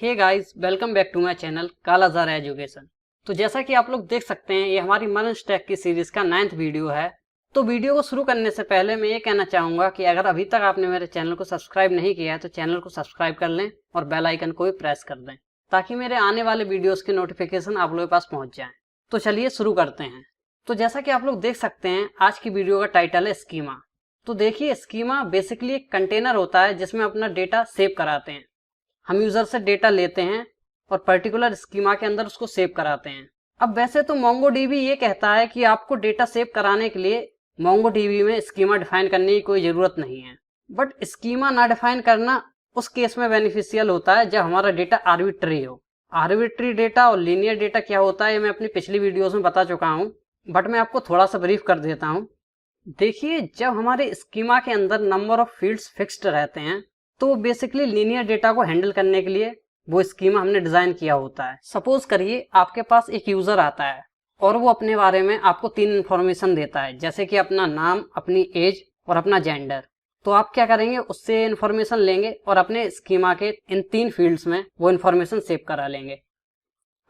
Hey guys, welcome back to my channel Kalajar education. तो जैसा कि आप लोग देख सकते हैं, ये हमारी मन स्टैक की सीरीज का 9th वीडियो है। तो वीडियो को शुरू करने से पहले मैं ये कहना चाहूंगा कि अगर अभी तक आपने मेरे चैनल को सब्सक्राइब नहीं किया है तो चैनल को सब्सक्राइब कर लें और बेल आइकन को भी प्रेस कर दें ताकि मेरे आने वाले वीडियोस के नोटिफिकेशन आप लोगों के पास पहुंच जाएं। तो चलिए शुरू करते हैं। तो जैसा कि आप लोग देख सकते हैं, आज की वीडियो का टाइटल है स्कीमा। तो देखिए, स्कीमा बेसिकली एक कंटेनर होता है जिसमें अपना डेटा सेव कराते हैं। हम यूजर से डेटा लेते हैं और पर्टिकुलर स्कीमा के अंदर उसको सेव कराते हैं। अब वैसे तो मोंगोडीबी ये कहता है कि आपको डेटा सेव कराने के लिए मोंगोडीबी में स्कीमा डिफाइन करने की कोई जरूरत नहीं है, बट स्कीमा ना डिफाइन करना उस केस में बेनिफिशियल होता है जब हमारा डेटा आर्बिट्री हो। आर्बिट्री डेटा और लीनियर डेटा क्या होता है, ये मैं अपनी पिछली वीडियोस में बता चुका हूँ, बट मैं आपको थोड़ा सा ब्रीफ कर देता हूँ। देखिए, जब हमारे स्कीमा के अंदर नंबर ऑफ फील्ड्स फिक्स्ड रहते हैं तो बेसिकली लीनियर डेटा को हैंडल करने के लिए वो स्कीमा हमने डिजाइन किया होता है। सपोज करिए आपके पास एक यूजर आता है और वो अपने बारे में आपको 3 इन्फॉर्मेशन देता है, जैसे कि अपना नाम, अपनी एज और अपना जेंडर। तो आप क्या करेंगे, उससे इन्फॉर्मेशन लेंगे और अपने स्कीमा के इन 3 फील्ड्स में वो इन्फॉर्मेशन सेव करा लेंगे।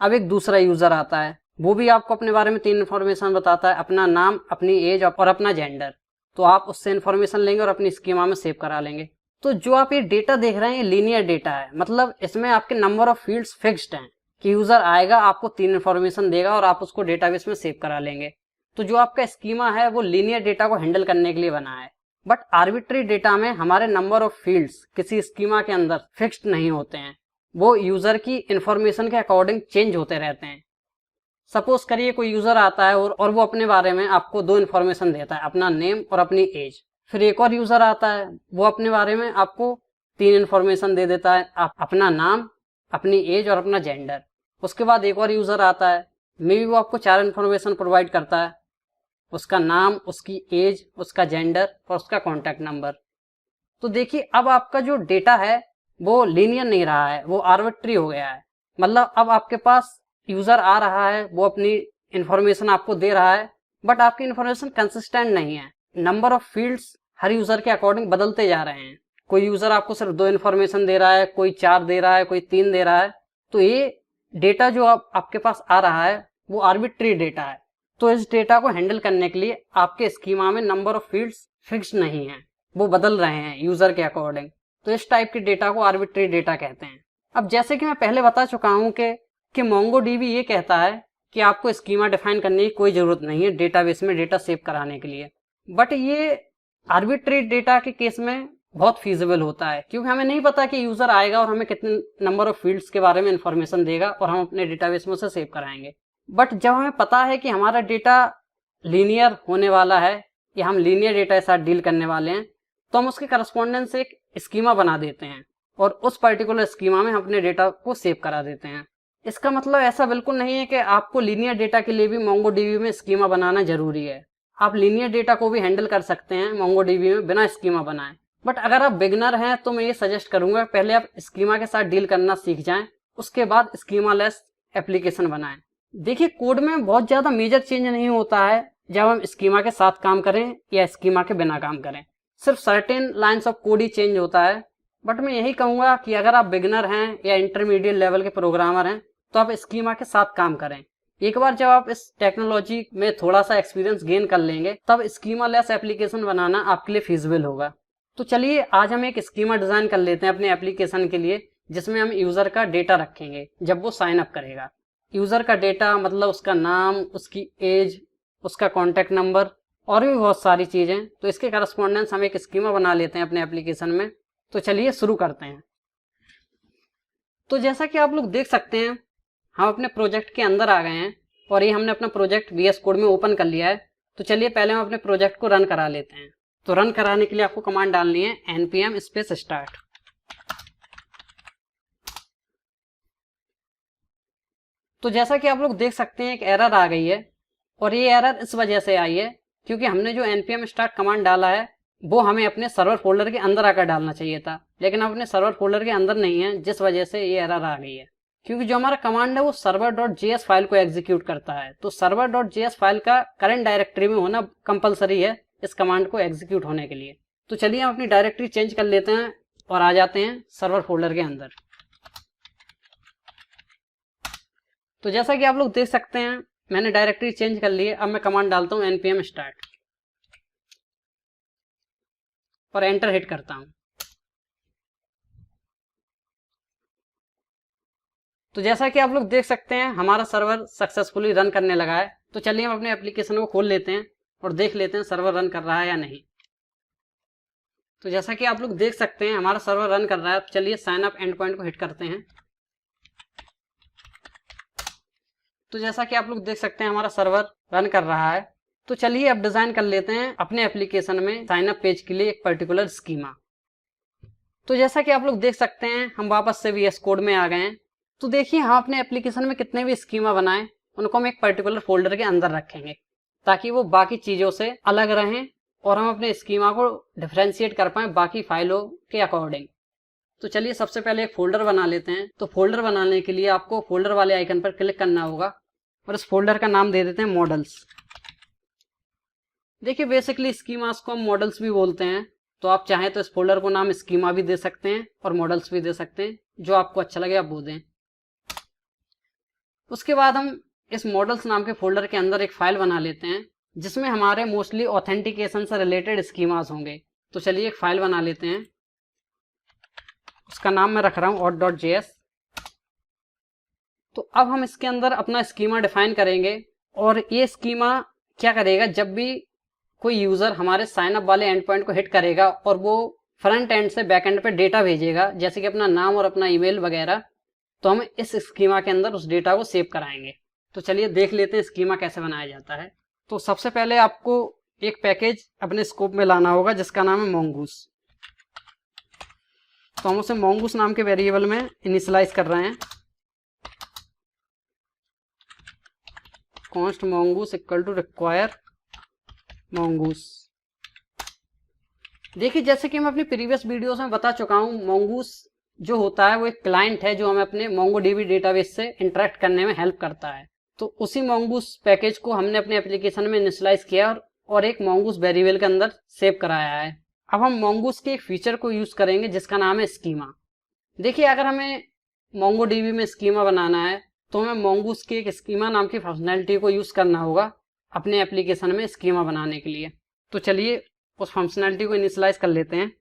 अब एक दूसरा यूजर आता है, वो भी आपको अपने बारे में 3 इन्फॉर्मेशन बताता है, अपना नाम, अपनी एज और अपना जेंडर। तो आप उससे इन्फॉर्मेशन लेंगे और अपनी स्कीमा में सेव करा लेंगे। तो जो आप ये डेटा देख रहे हैं ये लीनियर डेटा है, मतलब इसमें आपके नंबर ऑफ फील्ड्स फिक्स्ड हैं कि यूजर आएगा, आपको 3 इन्फॉर्मेशन देगा और आप उसको डेटाबेस में सेव करा लेंगे। तो जो आपका स्कीमा है वो लीनियर डेटा को हैंडल करने के लिए बना है। बट आर्बिट्री डेटा में हमारे नंबर ऑफ फील्ड्स किसी स्कीमा के अंदर फिक्स्ड नहीं होते हैं, वो यूजर की इंफॉर्मेशन के अकॉर्डिंग चेंज होते रहते हैं। सपोज करिए कोई यूजर आता है और वो अपने बारे में आपको 2 इन्फॉर्मेशन देता है, अपना नेम और अपनी एज। फिर एक और यूजर आता है, वो अपने बारे में आपको 3 इन्फॉर्मेशन दे देता है, अपना नाम, अपनी एज और अपना जेंडर। उसके बाद एक और यूजर आता है, मे बी वो आपको 4 इन्फॉर्मेशन प्रोवाइड करता है, उसका नाम, उसकी एज, उसका जेंडर और उसका कॉन्टैक्ट नंबर। तो देखिए, अब आपका जो डेटा है वो लीनियर नहीं रहा है, वो आर्बिट्री हो गया है। मतलब अब आपके पास यूजर आ रहा है, वो अपनी इंफॉर्मेशन आपको दे रहा है, बट आपकी इंफॉर्मेशन कंसिस्टेंट नहीं है। Number of fields her user के अकॉर्डिंग बदलते जा रहे हैं। कोई यूजर आपको सिर्फ 2 इन्फॉर्मेशन दे रहा है, कोई 4 दे रहा है, कोई 3 दे रहा है। तो ये डेटा जो आपके पास आ रहा है वो आर्बिट्री डेटा है। तो इस डेटा को हैंडल करने के लिए आपके स्कीमा में नंबर ऑफ फील्ड्स फिक्स नहीं है, वो बदल रहे हैं यूजर के अकॉर्डिंग। तो इस टाइप के डेटा को आर्बिट्री डेटा कहते हैं। अब जैसे कि मैं पहले बता चुका हूं कि मोंगोडीबी ये कहता है कि आपको स्कीमा डिफाइन करने की कोई जरूरत नहीं है डेटाबेस में डेटा सेव कराने के लिए, बट ये आर्बिट्री डेटा के केस में बहुत फीजिबल होता है, क्योंकि हमें नहीं पता कि यूजर आएगा और हमें कितने नंबर ऑफ फील्ड्स के बारे में इंफॉर्मेशन देगा और हम अपने डेटाबेस में उसे सेव कराएंगे। बट जब हमें पता है कि हमारा डेटा लीनियर होने वाला है या हम लीनियर डेटा के साथ डील करने वाले हैं, तो हम उसके करस्पॉन्डेंस से एक स्कीमा बना देते हैं और उस पर्टिकुलर स्कीमा में हम अपने डेटा को सेव करा देते हैं। इसका मतलब ऐसा बिल्कुल नहीं है कि आपको लीनियर डेटा के लिए भी मोंगोडीबी में स्कीमा बनाना जरूरी है। आप लीनियर डेटा को भी हैंडल कर सकते हैं मोंगोडीबी में बिना स्कीमा बनाए। बट अगर आप बिगनर हैं तो मैं ये सजेस्ट करूंगा, पहले आप स्कीमा के साथ डील करना सीख जाएं, उसके बाद स्कीमा लेस एप्लीकेशन बनाएं। देखिए, कोड में बहुत ज्यादा मेजर चेंज नहीं होता है जब हम स्कीमा के साथ काम करें या स्कीमा के बिना काम करें, सिर्फ certain lines of code he change होता है। बट मैं यही कहूंगा कि अगर आप बिगनर हैं या इंटरमीडिएट लेवल के प्रोग्रामर हैं तो आप स्कीमा के साथ काम करें। एक बार जब आप इस टेक्नोलॉजी में थोड़ा सा एक्सपीरियंस गेन कर लेंगे तब स्कीमा लेस एप्लीकेशन बनाना आपके लिए फिजिबल होगा। तो चलिए आज हम एक स्कीमा डिजाइन कर लेते हैं अपने एप्लीकेशन के लिए, जिसमें हम यूजर का डेटा रखेंगे जब वो साइन अप करेगा। यूजर का डेटा मतलब उसका नाम, उसकी एज, उसका कॉन्टैक्ट नंबर और भी बहुत सारी चीजें। तो इसके करस्पॉन्डेंस हम एक स्कीमा बना लेते हैं अपने एप्लीकेशन में। तो चलिए शुरू करते हैं। तो जैसा कि आप लोग देख सकते हैं, हम अपने प्रोजेक्ट के अंदर आ गए हैं और ये हमने अपना प्रोजेक्ट VS कोड में ओपन कर लिया है। तो चलिए पहले हम अपने प्रोजेक्ट को रन करा लेते हैं। तो रन कराने के लिए आपको कमांड डालनी है npm स्टार्ट। तो जैसा कि आप लोग देख सकते हैं, एक एरर आ गई है और ये एरर इस वजह से आई है क्योंकि हमने जो npm स्टार्ट कमांड डाला है वो हमें अपने सर्वर फोल्डर के अंदर आकर डालना चाहिए था, लेकिन हम अपने सर्वर फोल्डर के अंदर नहीं है, जिस वजह से ये एरर आ गई है। क्योंकि जो हमारा कमांड है वो server.js फाइल को एग्जीक्यूट करता है, तो server.js फाइल का करंट डायरेक्टरी में होना कंपलसरी है इस कमांड को एग्जीक्यूट होने के लिए। तो चलिए हम अपनी डायरेक्टरी चेंज कर लेते हैं और आ जाते हैं सर्वर फोल्डर के अंदर। तो जैसा कि आप लोग देख सकते हैं मैंने डायरेक्टरी चेंज कर ली है। अब मैं कमांड डालता हूँ npm start और एंटर हिट करता हूँ। तो जैसा कि आप लोग देख सकते हैं हमारा सर्वर सक्सेसफुली रन करने लगा है। तो चलिए हम अपने एप्लीकेशन को खोल लेते हैं और देख लेते हैं सर्वर रन कर रहा है या नहीं। तो जैसा कि आप लोग देख सकते हैं हमारा सर्वर रन कर रहा है। अब चलिए साइन अप एंड पॉइंट को हिट करते हैं। तो जैसा कि आप लोग देख सकते हैं हमारा सर्वर रन कर रहा है। तो चलिए अब डिजाइन कर लेते हैं अपने एप्लीकेशन में साइन अप पेज के लिए एक पर्टिकुलर स्कीमा। तो जैसा कि आप लोग देख सकते हैं हम वापस से VS कोड में आ गए हैं। तो देखिए हम अपने एप्लीकेशन में कितने भी स्कीमा बनाएं उनको हम एक पर्टिकुलर फोल्डर के अंदर रखेंगे ताकि वो बाकी चीजों से अलग रहें और हम अपने स्कीमा को डिफरेंशिएट कर पाएं बाकी फाइलों के अकॉर्डिंग। तो चलिए सबसे पहले एक फोल्डर बना लेते हैं। तो फोल्डर बनाने के लिए आपको फोल्डर वाले आइकन पर क्लिक करना होगा और इस फोल्डर का नाम दे देते हैं मॉडल्स। देखिए बेसिकली स्कीमास को हम मॉडल्स भी बोलते हैं। तो आप चाहें तो इस फोल्डर को नाम स्कीमा भी दे सकते हैं और मॉडल्स भी दे सकते हैं, जो आपको अच्छा लगे आप वो दें। उसके बाद हम इस मॉडल्स नाम के फोल्डर के अंदर एक फाइल बना लेते हैं जिसमें हमारे मोस्टली ऑथेंटिकेशन से रिलेटेड स्कीमास होंगे। तो चलिए एक फाइल बना लेते हैं, उसका नाम मैं रख रहा हूँ auth.js। तो अब हम इसके अंदर अपना स्कीमा डिफाइन करेंगे और ये स्कीमा क्या करेगा, जब भी कोई यूजर हमारे साइन अप वाले एंड पॉइंट को हिट करेगा और वो फ्रंट एंड से बैक एंड पे डेटा भेजेगा जैसे कि अपना नाम और अपना ईमेल वगैरह, तो हम इस स्कीमा के अंदर उस डेटा को सेव कराएंगे। तो चलिए देख लेते हैं स्कीमा कैसे बनाया जाता है। तो सबसे पहले आपको एक पैकेज अपने स्कोप में लाना होगा जिसका नाम है mongoose। तो हम उसे mongoose नाम के वेरिएबल में इनिशियलाइज कर रहे हैं। const mongoose equal to require mongoose। देखिए जैसे कि मैं अपनी प्रीवियस वीडियोस में बता चुका हूँ, mongoose जो होता है वो एक क्लाइंट है जो हमें अपने MongoDB डेटाबेस से इंटरेक्ट करने में हेल्प करता है। तो उसी mongoose पैकेज को हमने अपने एप्लीकेशन में इनिशियलाइज किया और एक mongoose वेरिएबल के अंदर सेव कराया है। अब हम mongoose के एक फीचर को यूज करेंगे जिसका नाम है स्कीमा। देखिए अगर हमें MongoDB में स्कीमा बनाना है तो हमें mongoose के एक स्कीमा नाम की फंक्शनैलिटी को यूज करना होगा अपने एप्लीकेशन में स्कीमा बनाने के लिए। तो चलिए उस फंक्शनैलिटी को इनिशियलाइज कर लेते हैं।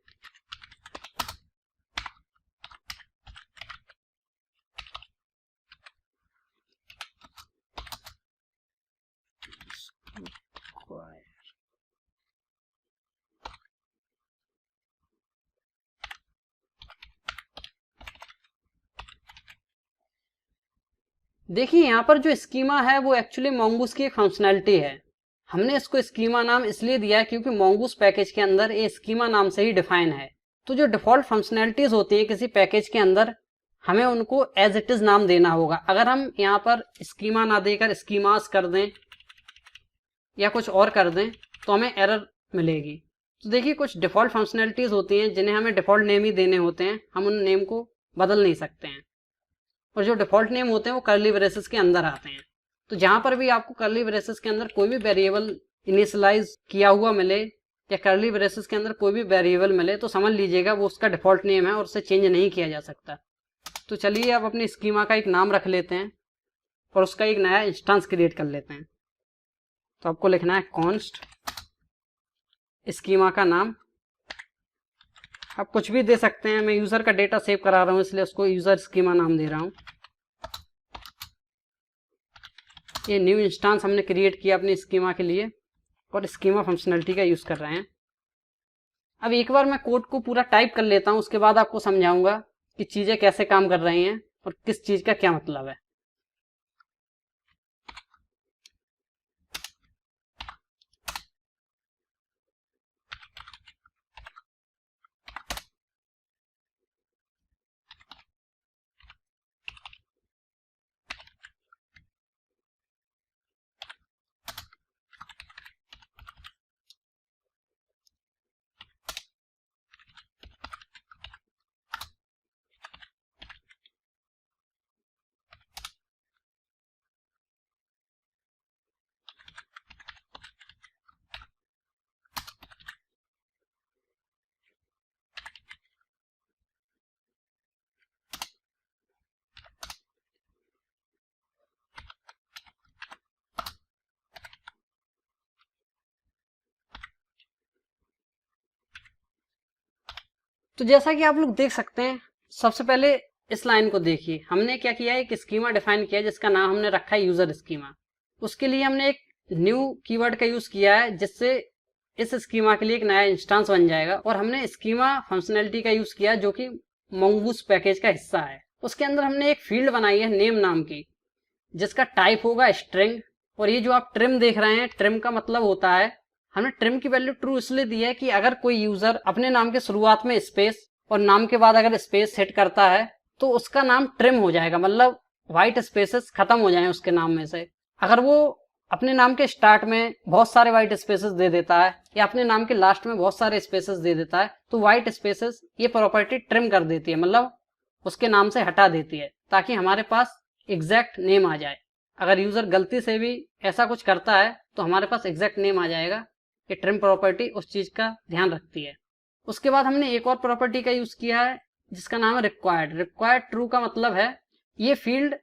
देखिए यहाँ पर जो स्कीमा है वो एक्चुअली mongoose की एक फंक्शनैलिटी है। हमने इसको स्कीमा नाम इसलिए दिया है क्योंकि mongoose पैकेज के अंदर ये स्कीमा नाम से ही डिफाइन है। तो जो डिफॉल्ट फंक्शनैलिटीज होती है किसी पैकेज के अंदर हमें उनको एज इट इज नाम देना होगा। अगर हम यहाँ पर स्कीमा ना देकर स्कीमास कर दें या कुछ और कर दें तो हमें एरर मिलेगी। तो देखिए कुछ डिफॉल्ट फंक्शनैलिटीज होती हैं जिन्हें हमें डिफॉल्ट नेम ही देने होते हैं, हम उन नेम को बदल नहीं सकते हैं। और जो डिफॉल्ट नेम होते हैं वो कर्ली ब्रेसेस के अंदर आते हैं। तो जहां पर भी आपको कर्ली ब्रेसेस के अंदर कोई भी वेरिएबल इनिशियलाइज किया हुआ मिले या कर्ली ब्रेसेस के अंदर कोई भी वेरिएबल मिले तो समझ लीजिएगा वो उसका डिफॉल्ट नेम है और उसे चेंज नहीं किया जा सकता। तो चलिए अब अपनी स्कीमा का एक नाम रख लेते हैं और उसका एक नया इंस्टेंस क्रिएट कर लेते हैं। तो आपको लिखना है कॉन्स्ट स्कीमा का नाम। आप कुछ भी दे सकते हैं, मैं यूजर का डेटा सेव करा रहा हूं इसलिए उसको यूजर स्कीमा नाम दे रहा हूं। ये न्यू इंस्टेंस हमने क्रिएट किया अपनी स्कीमा के लिए और स्कीमा फंक्शनैलिटी का यूज कर रहे हैं। अब एक बार मैं कोड को पूरा टाइप कर लेता हूं, उसके बाद आपको समझाऊंगा कि चीजें कैसे काम कर रही हैं और किस चीज का क्या मतलब है। तो जैसा कि आप लोग देख सकते हैं, सबसे पहले इस लाइन को देखिए, हमने क्या किया है, एक स्कीमा डिफाइन किया है जिसका नाम हमने रखा है यूजर स्कीमा। उसके लिए हमने एक न्यू कीवर्ड का यूज किया है जिससे इस स्कीमा के लिए एक नया इंस्टेंस बन जाएगा, और हमने स्कीमा फंक्शनैलिटी का यूज किया जो कि मंगूस पैकेज का हिस्सा है। उसके अंदर हमने एक फील्ड बनाई है नेम नाम की, जिसका टाइप होगा स्ट्रिंग। और ये जो आप ट्रिम देख रहे हैं, ट्रिम का मतलब होता है, हमने ट्रिम की वैल्यू ट्रू इसलिए दी है कि अगर कोई यूजर अपने नाम के शुरुआत में स्पेस और नाम के बाद अगर स्पेस सेट करता है तो उसका नाम ट्रिम हो जाएगा, मतलब व्हाइट स्पेसेस खत्म हो जाएं उसके नाम में से। अगर वो अपने नाम के स्टार्ट में बहुत सारे व्हाइट स्पेसेस दे देता है या अपने नाम के लास्ट में बहुत सारे स्पेसेस दे देता है तो व्हाइट स्पेसेस ये प्रॉपर्टी ट्रिम कर देती है, मतलब उसके नाम से हटा देती है, ताकि हमारे पास एग्जैक्ट नेम आ जाए। अगर यूजर गलती से भी ऐसा कुछ करता है तो हमारे पास एग्जैक्ट नेम आ जाएगा। ये ट्रिम प्रॉपर्टी उस चीज का ध्यान रखती है। उसके बाद हमने एक और प्रॉपर्टी का यूज किया है जिसका नाम है रिक्वायर्ड। रिक्वायर्ड ट्रू का मतलब है ये फील्ड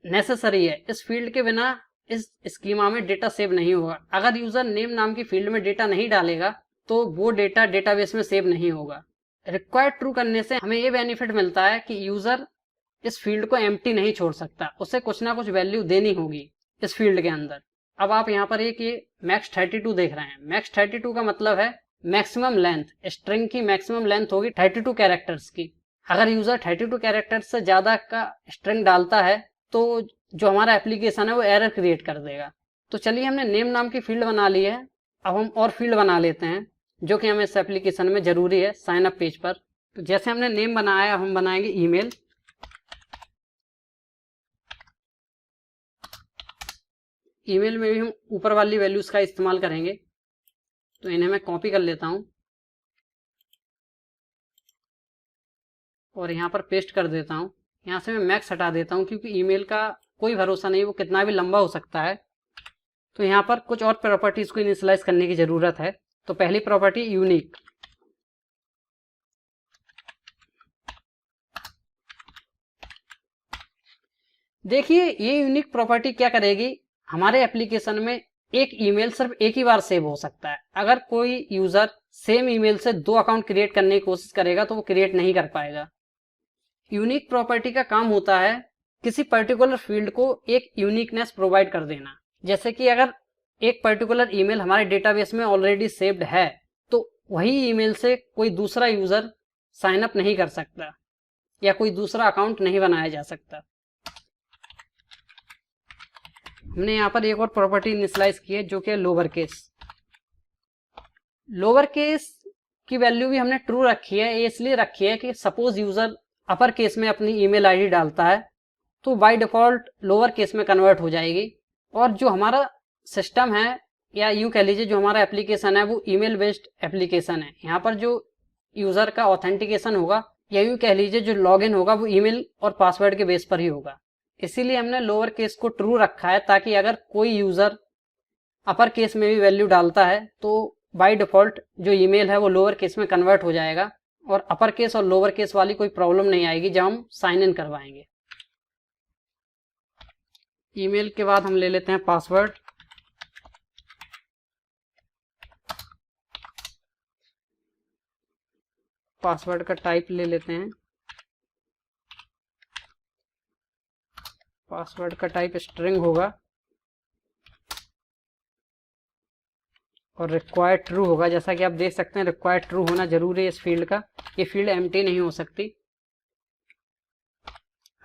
नेसेसरी है, इस फील्ड के बिना इस स्कीमा में डेटा सेव नहीं होगा। अगर यूजर नेम नाम की फील्ड में डेटा नहीं डालेगा तो वो डेटा डेटाबेस में सेव नहीं होगा। रिक्वायर्ड ट्रू करने से हमें ये बेनिफिट मिलता है कि यूजर इस फील्ड को एम्प्टी नहीं छोड़ सकता, उसे कुछ ना कुछ वैल्यू देनी होगी इस फील्ड के अंदर। अब आप यहाँ पर एक ये मैक्स 32 देख रहे हैं। मैक्स 32 का मतलब है मैक्सिमम लेंथ, स्ट्रिंग की मैक्सिमम लेंथ होगी 32 कैरेक्टर्स की। अगर यूजर 32 कैरेक्टर्स से ज्यादा का स्ट्रिंग डालता है तो जो हमारा एप्लीकेशन है वो एरर क्रिएट कर देगा। तो चलिए, हमने नेम नाम की फील्ड बना ली है, अब हम और फील्ड बना लेते हैं जो कि हमें इस एप्लीकेशन में जरूरी है साइन अप पेज पर। तो जैसे हमने नेम बनाया, हम बनाएंगे ईमेल। ईमेल में भी हम ऊपर वाली वैल्यूज का इस्तेमाल करेंगे, तो इन्हें मैं कॉपी कर लेता हूं और यहाँ पर पेस्ट कर देता हूं। यहाँ से मैं मैक्स हटा देता हूं क्योंकि ईमेल का कोई भरोसा नहीं, वो कितना भी लंबा हो सकता है। तो यहाँ पर कुछ और प्रॉपर्टीज को इनिशियलाइज करने की जरूरत है। तो पहली प्रॉपर्टी यूनिक। देखिए, ये यूनिक प्रॉपर्टी क्या करेगी, हमारे एप्लीकेशन में एक ईमेल सिर्फ एक ही बार सेव हो सकता है। अगर कोई यूजर सेम ईमेल से 2 अकाउंट क्रिएट करने की कोशिश करेगा तो वो क्रिएट नहीं कर पाएगा। यूनिक प्रॉपर्टी का काम होता है किसी पर्टिकुलर फील्ड को एक यूनिकनेस प्रोवाइड कर देना। जैसे कि अगर एक पर्टिकुलर ईमेल हमारे डेटाबेस में ऑलरेडी सेव्ड है तो वही ईमेल से कोई दूसरा यूजर साइन अप नहीं कर सकता या कोई दूसरा अकाउंट नहीं बनाया जा सकता। हमने यहाँ पर एक और प्रॉपर्टी इनिशियलाइज की है जो कि है लोअर केस। लोअर केस की वैल्यू भी हमने ट्रू रखी है। ये इसलिए रखी है कि सपोज यूजर अपर केस में अपनी ईमेल आईडी डालता है तो बाय डिफॉल्ट लोअर केस में कन्वर्ट हो जाएगी। और जो हमारा सिस्टम है, या यूं कह लीजिए जो हमारा एप्लीकेशन है, वो ईमेल बेस्ड एप्लीकेशन है। यहाँ पर जो यूजर का ऑथेंटिकेशन होगा या यूं कह लीजिए जो लॉगिन होगा वो ईमेल और पासवर्ड के बेस पर ही होगा। इसीलिए हमने लोअर केस को ट्रू रखा है ताकि अगर कोई यूजर अपर केस में भी वैल्यू डालता है तो बाय डिफॉल्ट जो ईमेल है वो लोअर केस में कन्वर्ट हो जाएगा और अपर केस और लोअर केस वाली कोई प्रॉब्लम नहीं आएगी जब हम साइन इन करवाएंगे। ईमेल के बाद हम ले लेते हैं पासवर्ड। पासवर्ड का टाइप ले लेते हैं। पासवर्ड का टाइप स्ट्रिंग होगा और रिक्वायर्ड ट्रू होगा। जैसा कि आप देख सकते हैं रिक्वायर्ड ट्रू होना जरूरी है इस फील्ड का। ये फील्ड एम्प्टी नहीं हो सकती।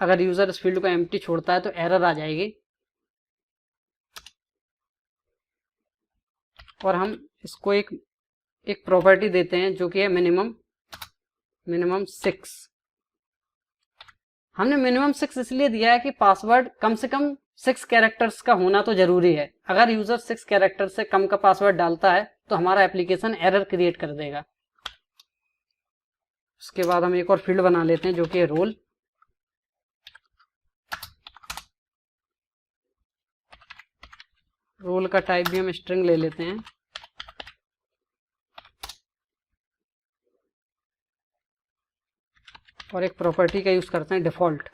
अगर यूजर इस फील्ड को एम्प्टी छोड़ता है तो एरर आ जाएगी। और हम इसको एक प्रॉपर्टी देते हैं जो कि है मिनिमम 6। हमने मिनिमम 6 इसलिए दिया है कि पासवर्ड कम से कम 6 कैरेक्टर्स का होना तो जरूरी है। अगर यूजर 6 कैरेक्टर से कम का पासवर्ड डालता है तो हमारा एप्लीकेशन एरर क्रिएट कर देगा। उसके बाद हम एक और फील्ड बना लेते हैं जो कि रोल। रोल का टाइप भी हम स्ट्रिंग ले लेते हैं। और एक प्रॉपर्टी का यूज करते हैं डिफॉल्ट।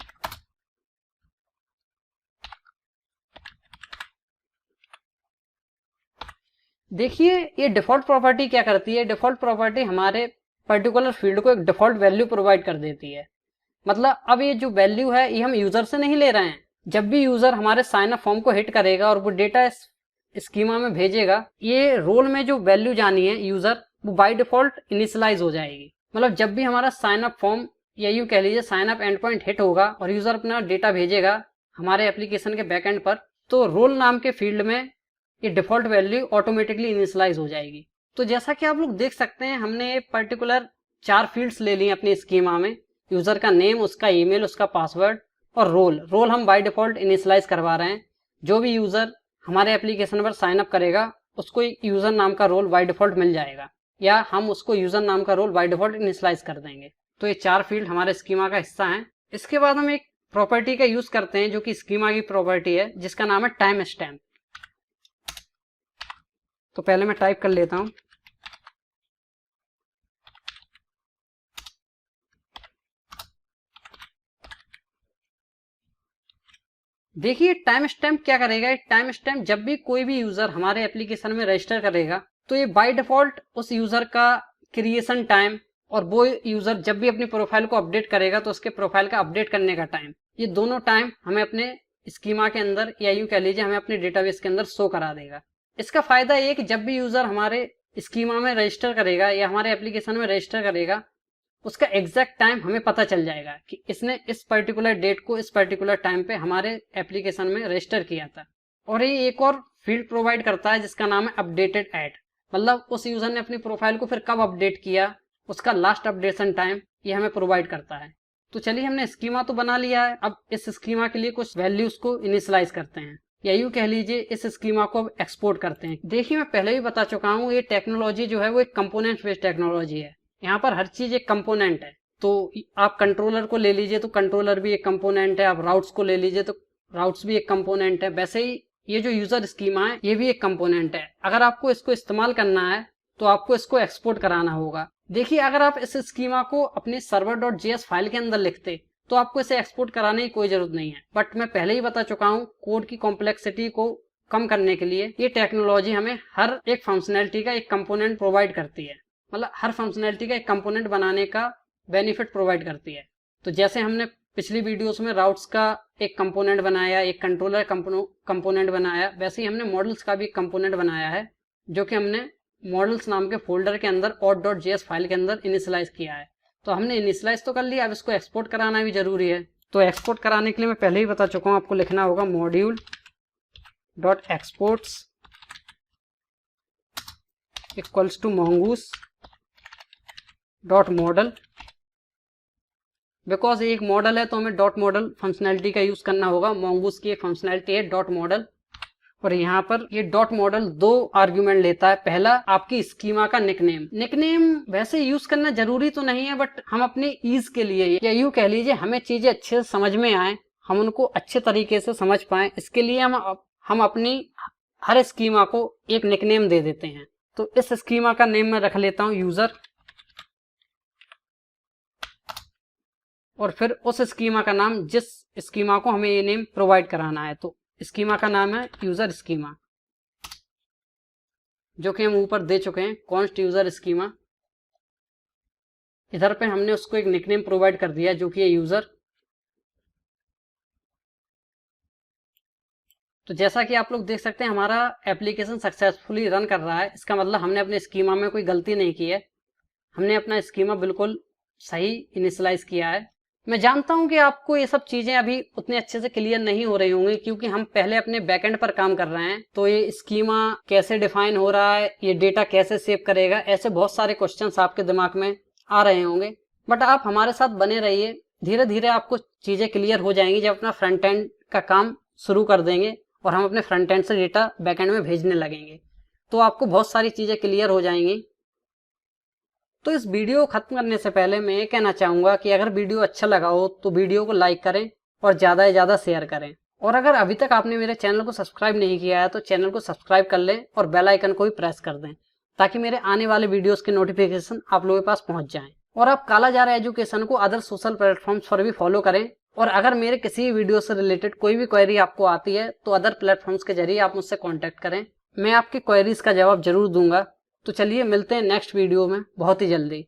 देखिए, ये डिफॉल्ट प्रॉपर्टी क्या करती है, डिफॉल्ट प्रॉपर्टी हमारे पर्टिकुलर फील्ड को एक डिफॉल्ट वैल्यू प्रोवाइड कर देती है। मतलब अब ये जो वैल्यू है ये हम यूजर से नहीं ले रहे हैं। जब भी यूजर हमारे साइन अप फॉर्म को हिट करेगा और वो डेटा स्कीमा में भेजेगा, ये रोल में जो वैल्यू जानी है यूजर, वो बाय डिफॉल्ट इनिशियलाइज हो जाएगी। मतलब जब भी हमारा साइन अप फॉर्म या यूं कह लीजिए sign up end point hit होगा और यूजर अपना डेटा भेजेगा हमारे एप्लीकेशन के बैकएंड पर, तो रोल नाम के फील्ड में ये डिफॉल्ट वैल्यू ऑटोमेटिकली इनिशियलाइज हो जाएगी। तो जैसा कि आप लोग देख सकते हैं, हमने पर्टिकुलर 4 फील्ड्स ले ली अपनी स्कीमा में। यूजर का नेम, उसका ईमेल, उसका पासवर्ड और रोल हम बाय डिफॉल्ट इनिशियलाइज करवा रहे हैं। जो भी यूजर हमारे एप्लीकेशन पर साइन अप करेगा उसको यूजर नाम का रोल बाय डिफॉल्ट मिल जाएगा, या हम उसको यूजर नाम का रोल बाय डिफॉल्ट इनिशियलाइज कर देंगे। तो ये 4 फील्ड हमारे स्कीमा का हिस्सा हैं। इसके बाद हम एक प्रॉपर्टी का यूज करते हैं जो कि स्कीमा की प्रॉपर्टी है, जिसका नाम है टाइम स्टैम्प। तो पहले मैं टाइप कर लेता हूं। देखिए टाइम स्टैम्प क्या करेगा। टाइम स्टैम्प जब भी कोई भी यूजर हमारे एप्लीकेशन में रजिस्टर करेगा तो ये बाय डिफॉल्ट उस यूजर का क्रिएशन टाइम और वो यूजर जब भी अपनी प्रोफाइल को अपडेट करेगा तो उसके प्रोफाइल का अपडेट करने का टाइम, ये दोनों टाइम हमें अपने स्कीमा के अंदर या यूं कह लीजिए हमें अपने डेटाबेस के अंदर शो करा देगा। इसका फायदा ये कि जब भी यूजर हमारे स्कीमा में रजिस्टर करेगा या हमारे एप्लीकेशन में रजिस्टर करेगा, उसका एग्जैक्ट टाइम हमें पता चल जाएगा कि इसने इस पर्टिकुलर डेट को इस पर्टिकुलर टाइम पे हमारे एप्लीकेशन में रजिस्टर किया था। और ये एक और फील्ड प्रोवाइड करता है जिसका नाम है अपडेटेड एट। मतलब उस यूजर ने अपनी प्रोफाइल को फिर कब अपडेट किया, उसका लास्ट अपडेशन टाइम ये हमें प्रोवाइड करता है। तो चलिए हमने स्कीमा तो बना लिया है, अब इस स्कीमा के लिए कुछ वैल्यूज को इनिशियलाइज करते हैं, या यूं कह लीजिए इस स्कीमा को अब एक्सपोर्ट करते हैं। देखिए मैं पहले भी बता चुका हूँ, ये टेक्नोलॉजी जो है वो एक कंपोनेंट बेस्ड टेक्नोलॉजी है। यहाँ पर हर चीज एक कंपोनेंट है। तो आप कंट्रोलर को ले लीजिए तो कंट्रोलर भी एक कंपोनेंट है, आप राउट्स को ले लीजिए तो राउट्स भी एक कंपोनेंट है। वैसे ही ये जो यूजर स्कीमा है ये भी एक कंपोनेंट है। अगर आपको इसको इस्तेमाल करना है तो आपको इसको एक्सपोर्ट कराना होगा। देखिए अगर आप इस स्कीमा को अपने server.js फाइल के अंदर लिखते तो आपको इसे एक्सपोर्ट कराने की कोई जरूरत नहीं है। बट मैं पहले ही बता चुका हूँ, कोड की कॉम्प्लेक्सिटी को कम करने के लिए ये टेक्नोलॉजी हमें हर एक फंक्शनैलिटी का एक कंपोनेंट प्रोवाइड करती है। मतलब हर फंक्शनैलिटी का एक कंपोनेंट बनाने का बेनिफिट प्रोवाइड करती है। तो जैसे हमने पिछली वीडियोस में राउट्स का एक कंपोनेंट बनाया, एक कंट्रोलर कंपोनेंट बनाया, वैसे ही हमने मॉडल्स का भी एक कंपोनेंट बनाया है जो कि हमने मॉडल्स नाम के फोल्डर के अंदर auth.js फाइल के अंदर इनिशियलाइज किया है। तो हमने इनिशियलाइज तो कर लिया, अब इसको एक्सपोर्ट कराना भी जरूरी है। तो एक्सपोर्ट कराने के लिए मैं पहले ही बता चुका हूँ, आपको लिखना होगा module.exports equals to mongoose.model। Because एक मॉडल है तो हमें डॉट मॉडल फंक्शनैलिटी का यूज करना होगा। mongoose की एक फंक्शनैलिटी है डॉट मॉडल, और यहाँ पर ये डॉट मॉडल 2 आर्ग्यूमेंट लेता है। पहला आपकी स्कीमा का निकनेम। निकनेम वैसे यूज करना जरूरी तो नहीं है, बट हम अपने ईज के लिए या यूं कह लीजिए हमें चीजें अच्छे से समझ में आए, हम उनको अच्छे तरीके से समझ पाए, इसके लिए हम अपनी हर स्कीमा को एक निकनेम दे देते हैं। तो इस स्कीमा का नेम मैं रख लेता हूं यूजर, और फिर उस स्कीमा का नाम जिस स्कीमा को हमें ये नेम प्रोवाइड कराना है। तो स्कीमा का नाम है यूजर स्कीमा, जो कि हम ऊपर दे चुके हैं कॉन्स्ट यूजर स्कीमा। इधर पे हमने उसको एक निकनेम प्रोवाइड कर दिया जो कि है यूजर। तो जैसा कि आप लोग देख सकते हैं हमारा एप्लीकेशन सक्सेसफुली रन कर रहा है। इसका मतलब हमने अपने स्कीमा में कोई गलती नहीं की है, हमने अपना स्कीमा बिल्कुल सही इनिशियलाइज किया है। मैं जानता हूं कि आपको ये सब चीजें अभी उतने अच्छे से क्लियर नहीं हो रही होंगी, क्योंकि हम पहले अपने बैकएंड पर काम कर रहे हैं। तो ये स्कीमा कैसे डिफाइन हो रहा है, ये डेटा कैसे सेव करेगा, ऐसे बहुत सारे क्वेश्चंस आपके दिमाग में आ रहे होंगे। बट आप हमारे साथ बने रहिए, धीरे धीरे आपको चीजें क्लियर हो जाएंगी जब अपना फ्रंट एंड का काम शुरू कर देंगे और हम अपने फ्रंट एंड से डेटा बैकएंड में भेजने लगेंगे, तो आपको बहुत सारी चीजें क्लियर हो जाएंगी। तो इस वीडियो को खत्म करने से पहले मैं ये कहना चाहूंगा कि अगर वीडियो अच्छा लगा हो तो वीडियो को लाइक करें और ज़्यादा से ज़्यादा शेयर करें। और अगर अभी तक आपने मेरे चैनल को सब्सक्राइब नहीं किया है तो चैनल को सब्सक्राइब कर लें और बेल आइकन को भी प्रेस कर दें, ताकि मेरे आने वाले वीडियोस के नोटिफिकेशन आप लोगों के पास पहुंच जाएं। और आप कालाजार एजुकेशन को अदर सोशल प्लेटफॉर्म्स पर भी फॉलो करें। और अगर मेरे किसी वीडियो से रिलेटेड कोई भी क्वेरी आपको आती है तो अदर प्लेटफॉर्म्स के जरिए आप मुझसे कॉन्टैक्ट करें, मैं आपकी क्वेरीज का जवाब जरूर दूंगा। तो चलिए मिलते हैं नेक्स्ट वीडियो में बहुत ही जल्दी।